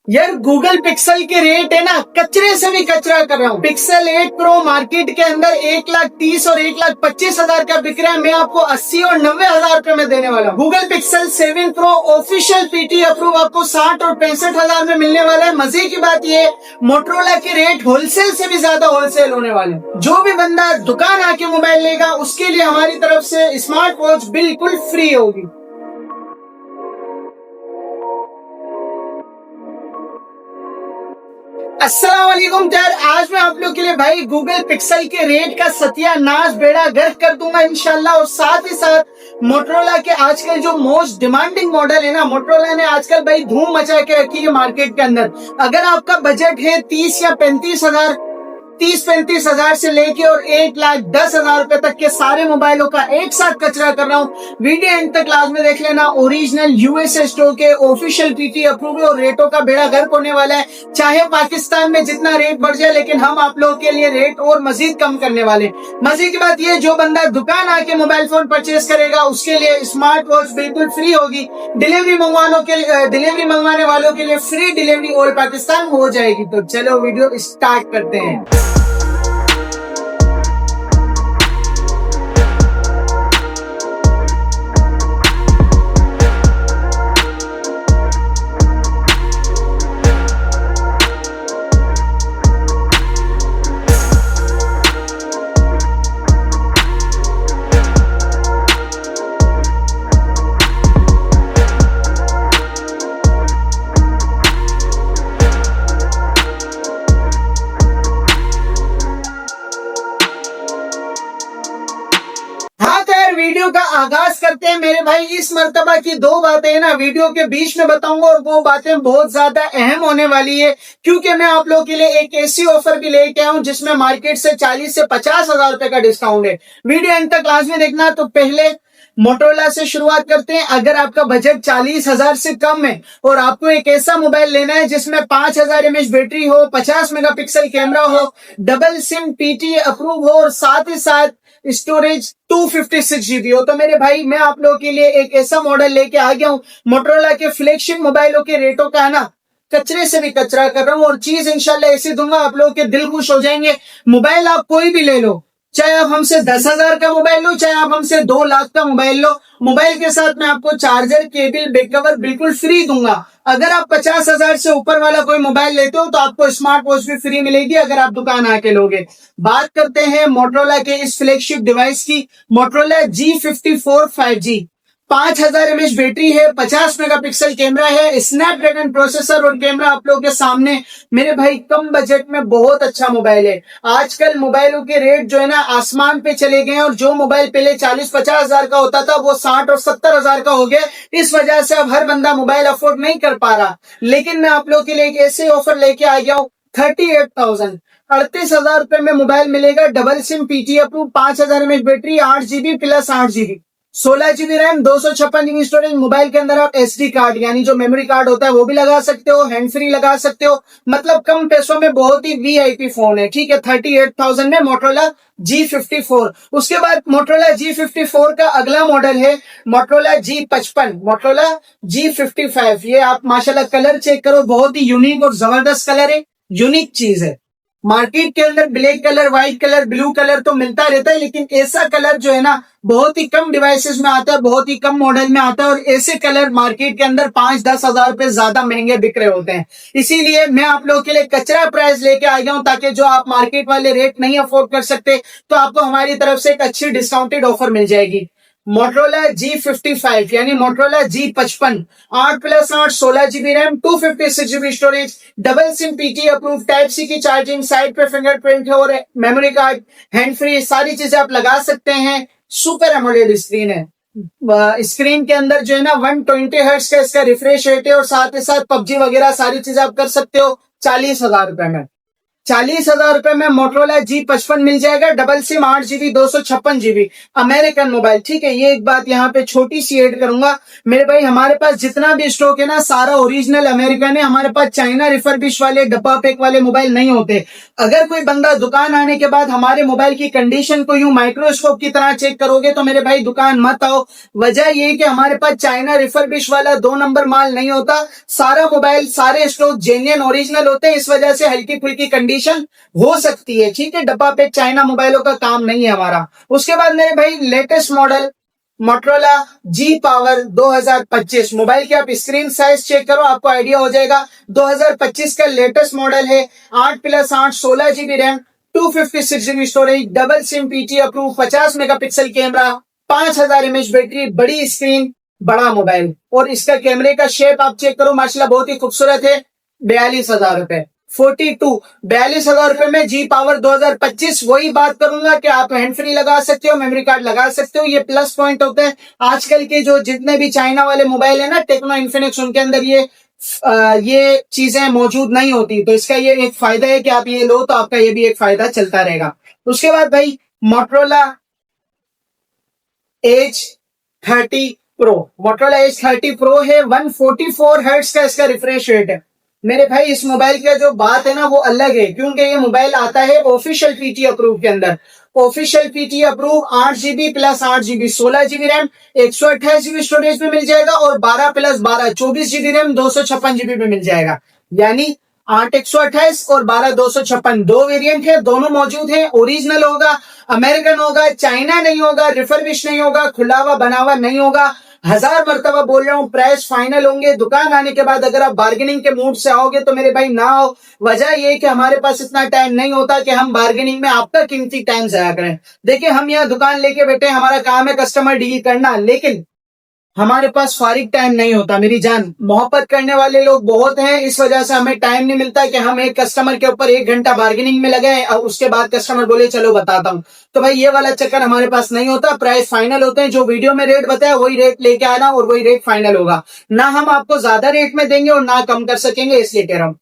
यार Google pixel के rate है ना, कचरे से भी कचरा कर रहा हूँ। पिक्सल 8 प्रो मार्केट के अंदर 1,30,000 और 1,25,000 का बिक रहा है। मैं आपको 80 और 90,000 रुपए में देने वाला हूँ। Google pixel 7 pro official PT approve आपको 60 और 65,000 में मिलने वाला है। मजे की बात ये, मोटरोला के रेट होलसेल से भी ज्यादा होलसेल होने वाले हैं। जो भी बंदा दुकान आके मोबाइल लेगा उसके लिए हमारी तरफ से स्मार्ट वॉच बिल्कुल फ्री होगी। अस्सलाम वालेकुम यार, आज मैं आप लोग के लिए भाई गूगल पिक्सल के रेट का सत्यानाश बेड़ा गर्क कर दूंगा इंशाल्लाह। और साथ ही साथ मोटरोला के आजकल जो मोस्ट डिमांडिंग मॉडल है ना, मोटरोला ने आजकल भाई धूम मचा के रखी है मार्केट के अंदर। अगर आपका बजट है 30 या 35,000, 30-35,000 से लेके और 1,10,000 रुपए तक के सारे मोबाइलों का एक साथ कचरा कर रहा हूँ। वीडियो एंड तक क्लास में देख लेना। ओरिजिनल यूएसए स्टोर के ऑफिशियल पीटी अप्रूव और रेटों का बेड़ा गर्क होने वाला है। चाहे पाकिस्तान में जितना रेट बढ़ जाए, लेकिन हम आप लोगों के लिए रेट और मजीद कम करने वाले। मजे की बात यह, जो बंदा दुकान आके मोबाइल फोन परचेज करेगा उसके लिए स्मार्ट वॉच बिल्कुल फ्री होगी। डिलीवरी मंगवाने वालों के लिए फ्री डिलीवरी ऑल पाकिस्तान हो जाएगी। तो चलो वीडियो स्टार्ट करते हैं। वीडियो का आगाज करते हैं मेरे भाई। इस मर्तबा की दो बातें ना वीडियो के बीच में बताऊंगा और वो बातें बहुत ज्यादा अहम होने वाली है, क्योंकि मैं आप लोगों के लिए एक ऐसी ऑफर भी लेके आया हूं जिसमें मार्केट से 40 से 50,000 रुपए का डिस्काउंट है। वीडियो अंत तक क्लास में देखना। तो पहले मोटरोला से शुरुआत करते हैं। अगर आपका बजट 40,000 से कम है और आपको एक ऐसा मोबाइल लेना है जिसमें 5,000 mAh बैटरी हो, 50 मेगापिक्सल कैमरा हो, डबल सिम पीटी अप्रूव हो और साथ ही साथ स्टोरेज 256 GB हो, तो मेरे भाई मैं आप लोगों के लिए एक ऐसा मॉडल लेके आ गया हूं। मोटरोला के फ्लैगशिप मोबाइलों के रेटों का है ना, कचरे से भी कचरा कर रहा हूं और चीज इंशाल्लाह ऐसी दूंगा आप लोगों के दिल खुश हो जाएंगे। मोबाइल आप कोई भी ले लो, चाहे आप हमसे 10,000 का मोबाइल लो, चाहे आप हमसे 2 लाख का मोबाइल लो, मोबाइल के साथ मैं आपको चार्जर, केबल, बैक कवर बिल्कुल फ्री दूंगा। अगर आप 50,000 से ऊपर वाला कोई मोबाइल लेते हो तो आपको स्मार्ट वॉच भी फ्री मिलेगी अगर आप दुकान आके लोगे। बात करते हैं मोटरोला के इस फ्लैगशिप डिवाइस की, Motorola G54 5G। 5,000 mAh battery है, 50 मेगापिक्सल कैमरा है, स्नैपड्रैगन प्रोसेसर और कैमरा आप लोगों के सामने। मेरे भाई कम बजट में बहुत अच्छा मोबाइल है। आजकल मोबाइलों के रेट जो है ना आसमान पे चले गए हैं और जो मोबाइल पहले 40-50,000 का होता था वो 60 और 70,000 का हो गया। इस वजह से अब हर बंदा मोबाइल अफोर्ड नहीं कर पा रहा। लेकिन मैं आप लोगों के लिए एक ऐसे ऑफर लेके आ गया हूँ, 38,000, 38,000 रुपए में मोबाइल मिलेगा। Double SIM PT approve, 5,000 mAh battery, 8 GB plus 8 GB, 16 GB RAM, 256 GB storage. Mobile के अंदर आप SD कार्ड यानी जो मेमोरी कार्ड होता है वो भी लगा सकते हो, हैंड फ्री लगा सकते हो। मतलब कम पैसों में बहुत ही VIP फोन है, ठीक है। 38,000 में मोटरोला G54। उसके बाद मोटरोला G54 का अगला मॉडल है मोटरोला G55, मोटरोला G55। ये आप माशाल्लाह कलर चेक करो, बहुत ही यूनिक और जबरदस्त कलर है, यूनिक चीज है। मार्केट के अंदर black colour, white colour, blue colour तो मिलता रहता है, लेकिन ऐसा कलर जो है ना बहुत ही कम डिवाइसेस में आता है, बहुत ही कम मॉडल में आता है और ऐसे कलर मार्केट के अंदर 5-10 हजार रुपए ज्यादा महंगे बिक रहे होते हैं। इसीलिए मैं आप लोगों के लिए कचरा प्राइस लेके आ गया हूं, ताकि जो आप मार्केट वाले रेट नहीं अफोर्ड कर सकते तो आपको हमारी तरफ से एक अच्छी डिस्काउंटेड ऑफर मिल जाएगी। मोटरोला G55 यानी Motorola G55, 8+8, 16 GB RAM, 256 GB storage, double SIM PT approve, type C की चार्जिंग, साइड पे फिंगरप्रिंट है और मेमोरी कार्ड, हैंड फ्री, सारी चीजें आप लगा सकते हैं। सुपर एमोलेड स्क्रीन है। स्क्रीन के अंदर जो है ना 120 हर्ट्ज का इसका रिफ्रेश रेट है और साथ ही साथ पबजी वगैरह सारी चीजें आप कर सकते हो 40,000 रुपए में। 40,000 रुपए में मोटरोला G55 मिल जाएगा, double SIM 8 GB 256 GB, American mobile. ठीक है, ये एक बात यहाँ पे छोटी सी ऐड करूंगा मेरे भाई, हमारे पास जितना भी स्टॉक है ना सारा ओरिजिनल अमेरिकन है। हमारे पास चाइना रिफर्बिश वाले डब्बा पैक वाले मोबाइल नहीं होते। अगर कोई बंदा दुकान आने के बाद हमारे मोबाइल की कंडीशन को यूं माइक्रोस्कोप की तरह चेक करोगे तो मेरे भाई दुकान मत आओ। वजह ये कि हमारे पास चाइना रिफर्बिश वाला 2 नंबर माल नहीं होता। सारा मोबाइल सारे स्टॉक जेन्युइन ओरिजिनल होते हैं, इस वजह से हल्की फुल्की कंडीशन हो सकती है। ठीक है, डब्बा पे चाइना मोबाइलों का काम नहीं है हमारा। उसके बाद मेरे भाई latest model Motorola G power 2025 mobile की आप स्क्रीन साइज चेक करो, आपको आइडिया हो जाएगा। 2025 का लेटेस्ट मॉडल है। 8+8 16 GB RAM, 256 GB storage, double SIM PT approve, 50 megapixel camera, 5000 mAh battery, बड़ी स्क्रीन, बड़ा मोबाइल। और इसका कैमरे का शेप आप चेक करो, माशाल्लाह बहुत ही खूबसूरत है। 42,000 रुपए 42,000 रुपए में जी पावर 2025। वही बात करूंगा कि आप हैंड फ्री लगा सकते हो, मेमोरी कार्ड लगा सकते हो, ये प्लस पॉइंट होते हैं। आजकल के जो जितने भी चाइना वाले मोबाइल है ना, टेक्नो इन्फिनिक्स, उनके अंदर ये चीजें मौजूद नहीं होती। तो इसका ये एक फायदा है कि आप ये लो तो आपका ये भी एक फायदा चलता रहेगा। उसके बाद भाई मोटरोला Edge 30 Pro है। 144 हर्ट्ज का इसका रिफ्रेश रेट है। मेरे भाई इस मोबाइल का जो बात है ना वो अलग है, क्योंकि ये मोबाइल आता है ऑफिशियल पीटी अप्रूव के अंदर। Official PT approve 8 GB+8 GB 16 GB RAM, 128 GB storage में मिल जाएगा, और 12+12 24 GB रैम 256 GB में मिल जाएगा। यानी 8 128 और 12 256 दो वेरिएंट है, दोनों मौजूद है। ओरिजिनल होगा, अमेरिकन होगा, चाइना नहीं होगा, रिफर्बिश नहीं होगा, खुला हुआ बनावा नहीं होगा। 1000 मरतबा बोल रहा हूं, प्राइस फाइनल होंगे। दुकान आने के बाद अगर आप बार्गेनिंग के मूड से आओगे तो मेरे भाई ना आओ। वजह ये कि हमारे पास इतना टाइम नहीं होता कि हम बार्गेनिंग में आपका कीमती टाइम जाया करें। देखिए, हम यहाँ दुकान लेके बैठे, हमारा काम है कस्टमर डील करना, लेकिन हमारे पास फारिग टाइम नहीं होता। मेरी जान, मोहब्बत करने वाले लोग बहुत हैं, इस वजह से हमें टाइम नहीं मिलता कि हम एक कस्टमर के ऊपर 1 घंटा बार्गेनिंग में लगे और उसके बाद कस्टमर बोले चलो बताता हूं। तो भाई ये वाला चक्कर हमारे पास नहीं होता। प्राइस फाइनल होते हैं, जो वीडियो में रेट बताया वही रेट लेके आना और वही रेट फाइनल होगा। ना हम आपको ज्यादा रेट में देंगे और ना कम कर सकेंगे, इसलिए कह रहा हूं।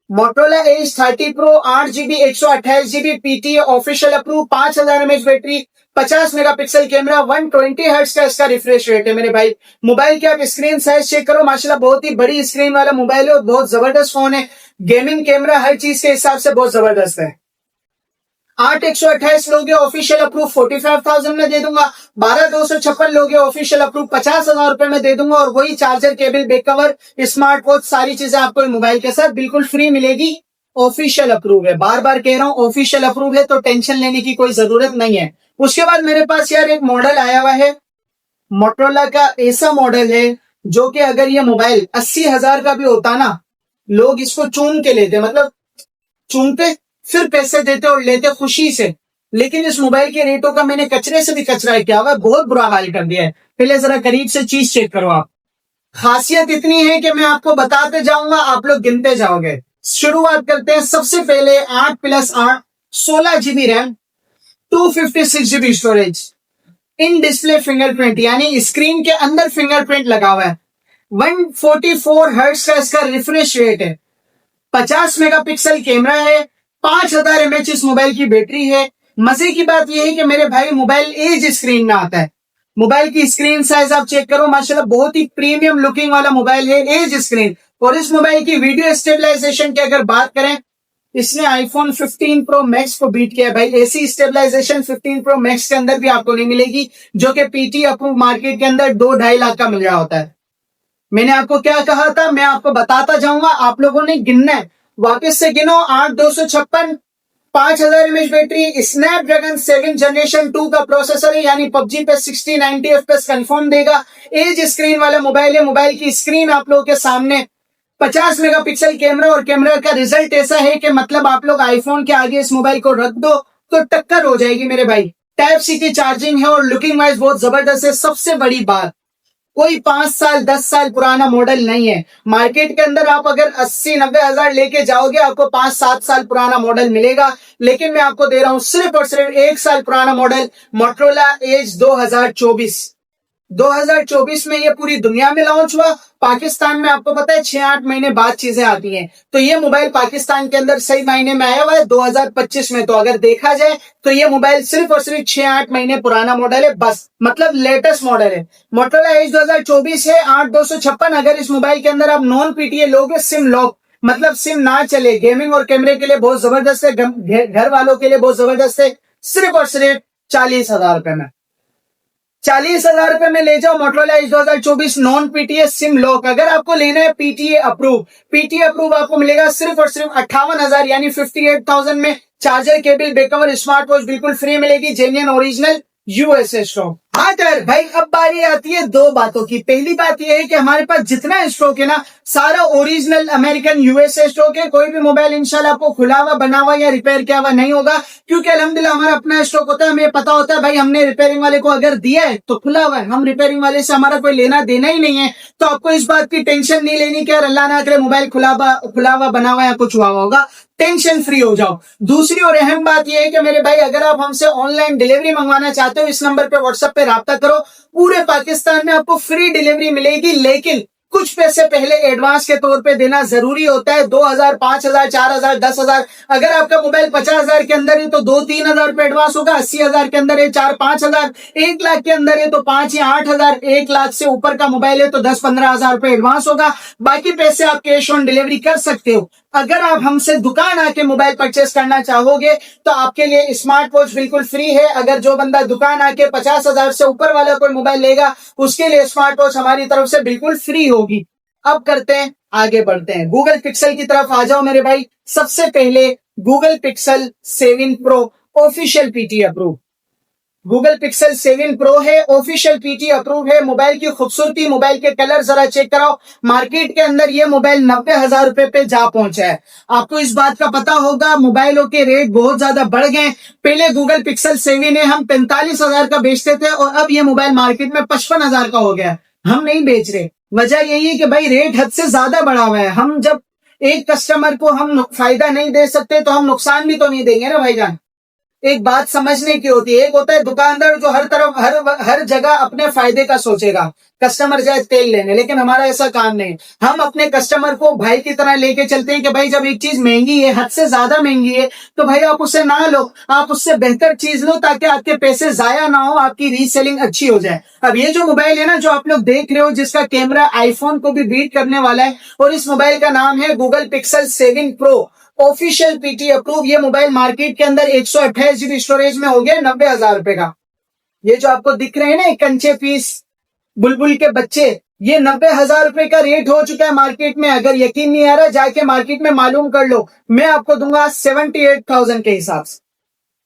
Motorola Edge 30 Pro 8 GB 128 GB PT official approve, 5000 mAh battery, 50 megapixel camera, 120 hertz का इसका रिफ्रेश रेट है। मेरे भाई मोबाइल की आप स्क्रीन साइज चेक करो, माशाल्लाह बहुत ही बड़ी स्क्रीन वाला मोबाइल है और बहुत जबरदस्त फोन है। गेमिंग कैमरा हर चीज के हिसाब से बहुत जबरदस्त है। 8 128 लोगे ऑफिशियल अप्रूव 45,000 में दे दूंगा। 12 256 लोगे ऑफिशियल अप्रूव 50,000 रुपए में दे दूंगा, और वही charger, cable, back cover, smart watch, सारी चीजें आपको मोबाइल के साथ बिल्कुल फ्री मिलेगी। ऑफिशियल अप्रूव है, बार बार कह रहा हूं ऑफिशियल अप्रूव है, तो टेंशन लेने की कोई जरूरत नहीं है। उसके बाद मेरे पास यार एक मॉडल आया हुआ है, मोटरोला का ऐसा मॉडल है जो कि अगर ये मोबाइल 80,000 का भी होता ना, लोग इसको चूम के लेते, मतलब चूमते फिर पैसे देते और लेते खुशी से। लेकिन इस मोबाइल के रेटों का मैंने कचरे से भी कचरा किया हुआ, बहुत बुरा हाल कर दिया है। पहले जरा करीब से चीज चेक करो आप। खासियत इतनी है कि मैं आपको बताते जाऊंगा, आप लोग गिनते जाओगे। शुरुआत करते हैं सबसे पहले 8+8 16 GB RAM, 256 GB storage, in display fingerprint, यानी स्क्रीन के अंदर फिंगरप्रिंट लगा हुआ है। 144 हर्ट्ज का इसका रिफ्रेश रेट है, 50 मेगापिक्सल कैमरा है, 5000 mAh इस मोबाइल की बैटरी है। मजे की बात यह है कि मेरे भाई मोबाइल एज स्क्रीन में आता है। मोबाइल की स्क्रीन साइज आप चेक करो, माशाल्लाह बहुत ही प्रीमियम लुकिंग वाला मोबाइल है, एज स्क्रीन। और इस मोबाइल की वीडियो स्टेबलाइजेशन की अगर बात करें, इसने आईफोन 15 प्रो मैक्स को बीट किया भाई। ऐसी स्टेबलाइजेशन 15 प्रो मैक्स के अंदर भी आपको नहीं मिलेगी, जो कि पीटी अप्रूव मार्केट के अंदर 2-2.5 लाख का मिल रहा होता है। मैंने आपको क्या कहा था, मैं आपको बताता जाऊंगा, आप लोगों ने गिनना है। वापस से गिनो, 8 256, 5000 mAh बैटरी, स्नैपड्रैगन 7 जनरेशन 2 का प्रोसेसर है, यानी पबजी पे 60-90 FPS कंफर्म देगा। एज स्क्रीन वाला मोबाइल है। मोबाइल की स्क्रीन आप लोगों के सामने, 50 मेगापिक्सल कैमरा, और कैमरा का रिजल्ट ऐसा है कि मतलब आप लोग आईफोन के आगे इस मोबाइल को रख दो तो टक्कर हो जाएगी मेरे भाई। टाइप सी की चार्जिंग है और लुकिंग वाइज बहुत जबरदस्त है। सबसे बड़ी बात, कोई 5 साल 10 साल पुराना मॉडल नहीं है। मार्केट के अंदर आप अगर 80-90 हजार लेके जाओगे, आपको 5-7 साल पुराना मॉडल मिलेगा, लेकिन मैं आपको दे रहा हूं सिर्फ और सिर्फ 1 साल पुराना मॉडल, मोटरोला एज 2024। 2024 में ये पूरी दुनिया में लॉन्च हुआ। पाकिस्तान में आपको पता है 6-8 महीने बाद चीजें आती हैं। तो ये मोबाइल पाकिस्तान के अंदर सही मायने में आया हुआ है 2025 में। तो अगर देखा जाए तो ये मोबाइल सिर्फ और सिर्फ 6-8 महीने पुराना मॉडल है, बस मतलब लेटेस्ट मॉडल है। मोटोरोला एज 2024 है 8256। अगर इस मोबाइल के अंदर आप नॉन पीटीए लोगे, सिम लॉक मतलब सिम ना चले, गेमिंग और कैमरे के लिए बहुत जबरदस्त है, घर वालों के लिए बहुत जबरदस्त है। सिर्फ और सिर्फ 40,000 रुपए में, 40,000 रुपए में ले जाओ Motorola Edge 2024 non PTA SIM lock. अगर आपको लेना है पीटीए अप्रूव आपको मिलेगा सिर्फ और सिर्फ 58,000 यानी 58,000 में। Charger, cable, back cover, smart watch बिल्कुल फ्री मिलेगी, जेन्युइन ओरिजिनल यूएसए स्टॉक। हाँ यार भाई, अब बारी आती है दो बातों की। पहली बात यह है कि हमारे पास जितना स्टॉक है ना, सारा ओरिजिनल अमेरिकन यूएसए स्टॉक है। कोई भी मोबाइल इंशाल्लाह आपको खुला हुआ, बना हुआ या रिपेयर किया हुआ नहीं होगा, क्योंकि अल्हम्दुलिल्लाह हमारा अपना स्टॉक होता है। हमें पता होता है भाई हमने रिपेयरिंग वाले को अगर दिया है तो खुला हुआ है, हम रिपेयरिंग वाले से हमारा कोई लेना देना ही नहीं है। तो आपको इस बात की टेंशन नहीं लेनी कि यार अल्लाह ना करे मोबाइल खुला हुआ बना हुआ या कुछ हुआ होगा। टेंशन फ्री हो जाओ। दूसरी और अहम बात यह है कि मेरे भाई अगर आप हमसे ऑनलाइन डिलीवरी मंगवाना चाहते हो, इस नंबर पे व्हाट्सएप पे राब्ता करो। पूरे पाकिस्तान में आपको फ्री डिलीवरी मिलेगी, लेकिन कुछ पैसे पहले एडवांस के तौर पे देना जरूरी होता है। 2,000, 5,000, 4,000, 10,000। अगर आपका मोबाइल 50,000 के अंदर है तो 2-3 हजार रुपए एडवांस होगा। 80,000 के अंदर है 4-5 हजार। 1 लाख के अंदर है तो 5 या 8 हजार। 1 लाख से ऊपर का मोबाइल है तो 10-15 हजार रुपए एडवांस होगा। बाकी पैसे आप कैश ऑन डिलीवरी कर सकते हो। अगर आप हमसे दुकान आके मोबाइल परचेस करना चाहोगे तो आपके लिए स्मार्ट वॉच बिल्कुल फ्री है। अगर जो बंदा दुकान आके 50,000 से ऊपर वाला कोई मोबाइल लेगा, उसके लिए स्मार्ट वॉच हमारी तरफ से बिल्कुल फ्री होगी। अब करते हैं, आगे बढ़ते हैं, गूगल पिक्सल की तरफ आ जाओ मेरे भाई। सबसे पहले Google pixel 7 pro official PT approve. Google pixel 7 pro है, ऑफिशियल पीटी अप्रूव है। मोबाइल की खूबसूरती, मोबाइल के कलर जरा चेक कराओ। मार्केट के अंदर ये मोबाइल 90,000 रुपए पे जा पहुंचा है। आपको इस बात का पता होगा मोबाइलों के रेट बहुत ज्यादा बढ़ गए। पहले गूगल पिक्सल 7 है हम 45,000 का बेचते थे और अब ये मोबाइल मार्केट में 55,000 का हो गया। हम नहीं बेच रहे, वजह यही है कि भाई रेट हद से ज्यादा बढ़ा हुआ है। हम जब एक कस्टमर को हम फायदा नहीं दे सकते तो हम नुकसान भी तो नहीं देंगे ना भाईजान। एक बात समझने की होती है। एक होता है दुकानदार जो हर तरफ हर जगह अपने फायदे का सोचेगा, कस्टमर जाए तेल लेने, लेकिन हमारा ऐसा काम नहीं। हम अपने कस्टमर को भाई की तरह लेके चलते हैं कि भाई जब एक चीज महंगी है, हद से ज्यादा महंगी है, तो भाई आप उसे ना लो, आप उससे बेहतर चीज लो ताकि आपके पैसे जाया ना हो, आपकी रीसेलिंग अच्छी हो जाए। अब ये जो मोबाइल है ना जो आप लोग देख रहे हो, जिसका कैमरा आईफोन को भी बीट करने वाला है, और इस मोबाइल का नाम है Google pixel 7 pro official PT approve. ये मोबाइल मार्केट के अंदर 128 जीबी स्टोरेज में हो गया 90,000 रुपए का। ये जो आपको दिख रहे हैं ना कंचे पीस बुलबुल के बच्चे, ये 90,000 रुपए का रेट हो चुका है मार्केट में। अगर यकीन नहीं आ रहा जाके मार्केट में मालूम कर लो। मैं आपको दूंगा 78,000 के हिसाब से।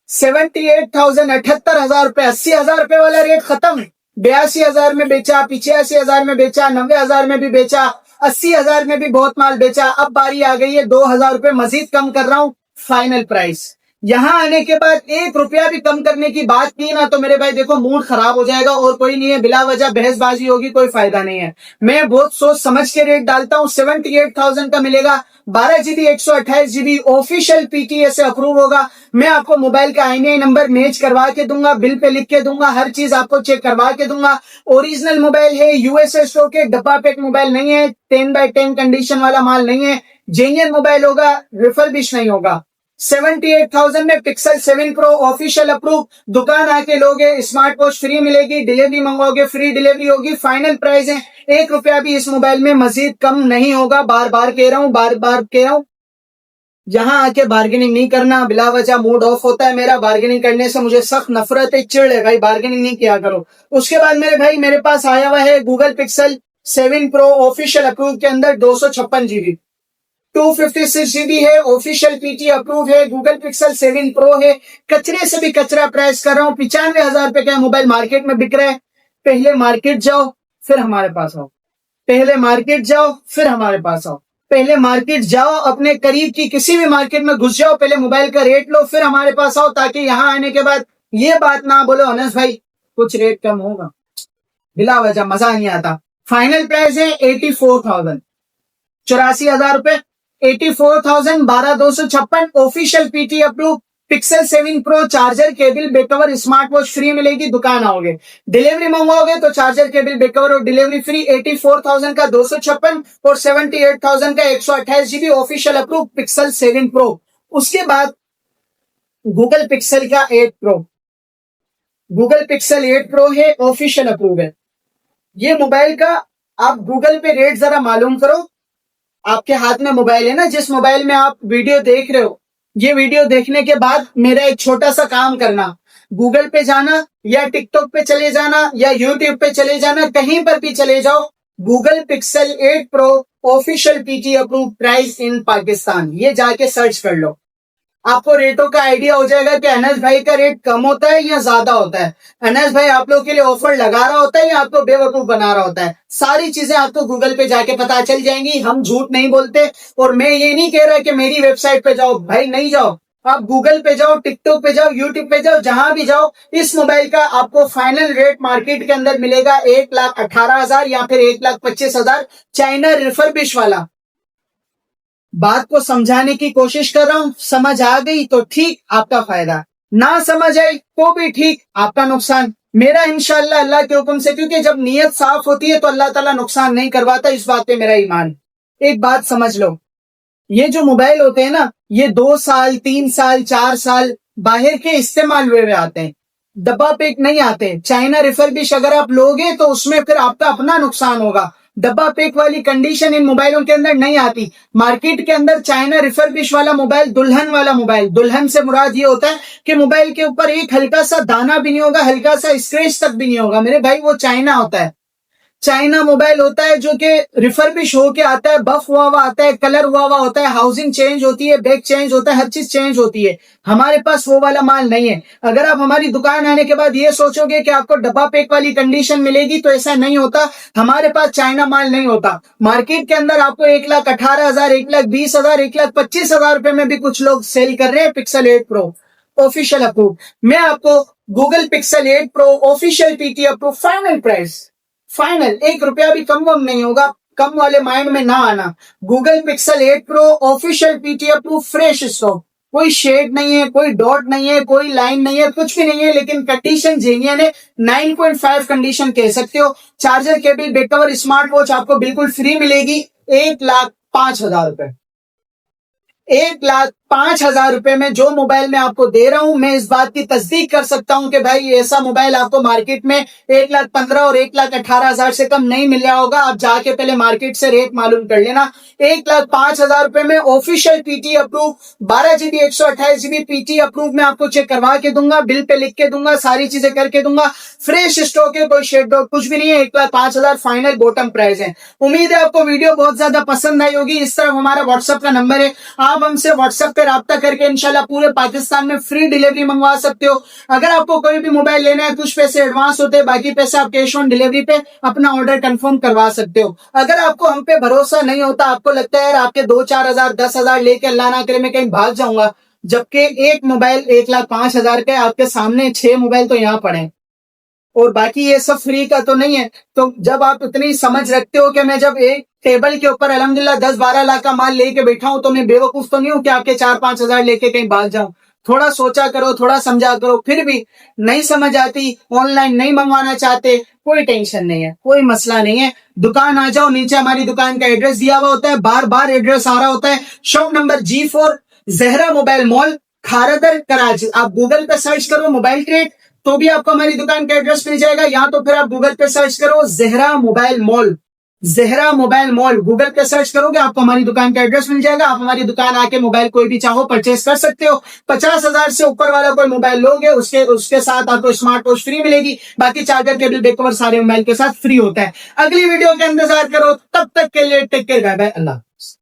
78,000, 78,000 रुपए। 80,000 रुपए वाला रेट खत्म। 82,000 में बेचा, 85,000 में बेचा, 90,000 में भी बेचा, 80,000 में भी बहुत माल बेचा। अब बारी आ गई है 2,000 रुपए मजीद कम कर रहा हूं, फाइनल प्राइस। यहां आने के बाद 1 रुपया भी कम करने की बात की ना तो मेरे भाई देखो मूड खराब हो जाएगा, और कोई नहीं है, बिला वजह बहसबाजी होगी, कोई फायदा नहीं है। मैं बहुत सोच समझ के रेट डालता हूं। 78,000 का मिलेगा, 12 जीबी 128 जीबी ऑफिशियल पीटीए से अप्रूव होगा। मैं आपको मोबाइल का आईने नंबर मैच करवा के दूंगा, बिल पे लिख के दूंगा, हर चीज आपको चेक करवा के दूंगा। ओरिजिनल मोबाइल है, यूएसए स्टॉक है, डब्बा पैक मोबाइल नहीं है, 10x10 कंडीशन वाला माल नहीं है, जेन्युइन मोबाइल होगा, रिफर्बिश नहीं होगा। 78,000 में पिक्सल 7 प्रो ऑफिशियल अप्रूव। दुकान आके लोगे स्मार्ट वॉच फ्री मिलेगी, डिलीवरी मंगवाओगे फ्री डिलीवरी होगी। फाइनल प्राइस है, 1 रुपया भी इस मोबाइल में मजीद कम नहीं होगा। बार बार कह रहा हूं, यहां आके बार्गेनिंग नहीं करना। बिला वजह मूड ऑफ होता है मेरा, बार्गेनिंग करने से मुझे सख्त नफरत है, चिढ़ है भाई, बार्गेनिंग नहीं किया करो। उसके बाद मेरे भाई मेरे पास आया हुआ है Google pixel 7 pro official approve के अंदर 256 जीबी 256 जीबी है, ऑफिशियल पीटी अप्रूव है, गूगल पिक्सल 7 प्रो है। कचरे से भी कचरा प्राइस कर रहा हूं, 95,000 रुपए का मोबाइल मार्केट में बिक रहा है। पहले मार्केट जाओ फिर हमारे पास आओ, पहले मार्केट जाओ फिर हमारे पास आओ। पहले मार्केट जाओ, अपने करीब की किसी भी मार्केट में घुस जाओ, पहले मोबाइल का रेट लो फिर हमारे पास आओ, ताकि यहां आने के बाद ये बात ना बोलो अनस भाई कुछ रेट कम होगा, बिला वजह मजा नहीं आता। फाइनल प्राइस है 84,000, 84,000 रुपए। 84,000, 12,256 official PT approve. Pixel 7 pro charger cable back cover smart watch free मिलेगी। दुकान आओगे, डिलीवरी मंगवाओगे तो चार्जर केबल बैक कवर और डिलीवरी फ्री। 84,000 का 256 और 78,000 का 128 GB official approve pixel 7 pro. उसके बाद गूगल पिक्सल का 8 प्रो, गूगल पिक्सल 8 प्रो है, ऑफिशियल अप्रूव है। ये मोबाइल का आप गूगल पे रेट जरा मालूम करो। आपके हाथ में मोबाइल है ना, जिस मोबाइल में आप वीडियो देख रहे हो, ये वीडियो देखने के बाद मेरा एक छोटा सा काम करना, गूगल पे जाना या टिकटॉक पे चले जाना या यूट्यूब पे चले जाना, कहीं पर भी चले जाओ, Google pixel 8 pro official PT approve price in Pakistan, ये जाके सर्च कर लो। आपको रेटों का आइडिया हो जाएगा कि अनस भाई का रेट कम होता है या ज्यादा होता है, अनस भाई आप लोग के लिए ऑफर लगा रहा होता है या आपको बेवकूफ बना रहा होता है। सारी चीजें आपको गूगल पे जाके पता चल जाएंगी। हम झूठ नहीं बोलते और मैं ये नहीं कह रहा कि मेरी वेबसाइट पे जाओ, भाई नहीं जाओ, आप गूगल पे जाओ, टिकटॉक पे जाओ, यूट्यूब पे जाओ, जहां भी जाओ, इस मोबाइल का आपको फाइनल रेट मार्केट के अंदर मिलेगा 1,18,000 या फिर 1,25,000 चाइना रिफर्बिश वाला। बात को समझाने की कोशिश कर रहा हूं, समझ आ गई तो ठीक, आपका फायदा, ना समझ आई तो भी ठीक, आपका नुकसान। मेरा इंशाअल्लाह अल्लाह के हुक्म से, क्योंकि जब नीयत साफ होती है तो अल्लाह ताला नुकसान नहीं करवाता, इस बात पे मेरा ईमान। एक बात समझ लो, ये जो मोबाइल होते हैं ना, ये 2 साल 3 साल 4 साल बाहर के इस्तेमाल हुए आते हैं, डब्बा पैक नहीं आते। चाइना रिफर्बिश अगर आप लोगे तो उसमें फिर आपका अपना नुकसान होगा। डब्बा पैक वाली कंडीशन इन मोबाइलों के अंदर नहीं आती। मार्केट के अंदर चाइना रिफर्बिश वाला मोबाइल दुल्हन वाला मोबाइल, दुल्हन से मुराद ये होता है कि मोबाइल के ऊपर एक हल्का सा दाना भी नहीं होगा, हल्का सा स्क्रैच तक भी नहीं होगा मेरे भाई, वो चाइना होता है। चाइना मोबाइल होता है जो कि रिफर्बिश होके आता है, बफ हुआ हुआ आता है, कलर हुआ हुआ होता है, हाउसिंग चेंज होती है, बैक चेंज होता है, हर चीज चेंज होती है। हमारे पास वो वाला माल नहीं है। अगर आप हमारी दुकान आने के बाद ये सोचोगे कि आपको डब्बा पैक वाली कंडीशन मिलेगी, तो ऐसा नहीं होता। हमारे पास चाइना माल नहीं होता। मार्केट के अंदर आपको 1,18,000, 1,20,000, 1,25,000 रुपए में भी कुछ लोग सेल कर रहे हैं पिक्सल 8 प्रो ऑफिशियल अप्रूव। मैं आपको Google pixel 8 pro official PT approve final price, final 1 रुपया भी कम वम नहीं होगा, कम वाले माइंड में ना आना। Google pixel 8 pro official PT approve fresh stock, कोई शेड नहीं है, कोई डॉट नहीं है, कोई लाइन नहीं है, कुछ भी नहीं है, लेकिन कंडीशन जेन्युइन है। 9.5 कंडीशन कह सकते हो। Charger cable back cover smart watch आपको बिल्कुल फ्री मिलेगी। 1,05,000 रुपए, 1,05,000 रुपए में जो मोबाइल मैं आपको दे रहा हूं, मैं इस बात की तस्दीक कर सकता हूं कि भाई ऐसा मोबाइल आपको मार्केट में 1,15,000 और 1,18,000 से कम नहीं मिल रहा होगा। आप जाके पहले मार्केट से रेट मालूम कर लेना। 1,05,000 रुपए में official PT approve 12 GB 128 GB PT approve मैं आपको चेक करवा के दूंगा, बिल पे लिख के दूंगा, सारी चीजें करके दूंगा। फ्रेश स्टॉक है, कोई शेड डॉट कुछ भी नहीं है। 1,05,000 फाइनल बॉटम प्राइस है। उम्मीद है आपको वीडियो बहुत ज्यादा पसंद आई होगी। इस तरफ हमारा व्हाट्सएप का नंबर है, आप हमसे व्हाट्सएप पे राब्ता करके इंशाल्लाह पूरे पाकिस्तान में फ्री डिलीवरी मंगवा सकते हो। अगर आपको कोई भी मोबाइल लेना है, कुछ पैसे एडवांस होते हैं, बाकी पैसे आप कैश ऑन डिलीवरी पे अपना ऑर्डर कंफर्म करवा सकते हो। अगर आपको हम पे भरोसा नहीं होता, आपको लगता है यार आपके 2-4 हजार 10,000 लेके अल्लाह ना करे मैं कहीं भाग जाऊंगा, जबकि एक मोबाइल 1,05,000 का है, आपके सामने 6 मोबाइल तो यहाँ पड़े हैं और बाकी ये सब फ्री का तो नहीं है। तो जब आप इतनी समझ रखते हो कि मैं जब एक टेबल के ऊपर अल्हम्दुलिल्लाह 10-12 लाख का माल लेके बैठा हूं, तो मैं बेवकूफ तो नहीं हूं कि आपके 4-5 हजार लेके कहीं भाग जाऊं। थोड़ा सोचा करो, थोड़ा समझा करो। फिर भी नहीं समझ आती, ऑनलाइन नहीं मंगवाना चाहते, कोई टेंशन नहीं है, कोई मसला नहीं है। दुकान आ जाओ, नीचे हमारी दुकान का एड्रेस दिया हुआ होता है, बार बार एड्रेस आ रहा होता है। Shop number G4 Zahra mobile mall, Kharadar Karachi. आप गूगल पे सर्च करो मोबाइल ट्रेड तो भी आपको हमारी दुकान का एड्रेस मिल जाएगा, या तो फिर आप गूगल पे सर्च करो Zahra mobile mall, Zahra mobile mall Google पे सर्च करोगे आपको हमारी दुकान का एड्रेस मिल जाएगा। आप हमारी दुकान आके मोबाइल कोई भी चाहो परचेस कर सकते हो। 50,000 से ऊपर वाला कोई मोबाइल लोगे उसके साथ आपको स्मार्ट वॉच फ्री मिलेगी। बाकी चार्जर केबल बैक कवर सारे मोबाइल के साथ फ्री होता है। अगली वीडियो का इंतजार करो, तब तक के लिए टेक केयर, बाय बाय, अल्लाह।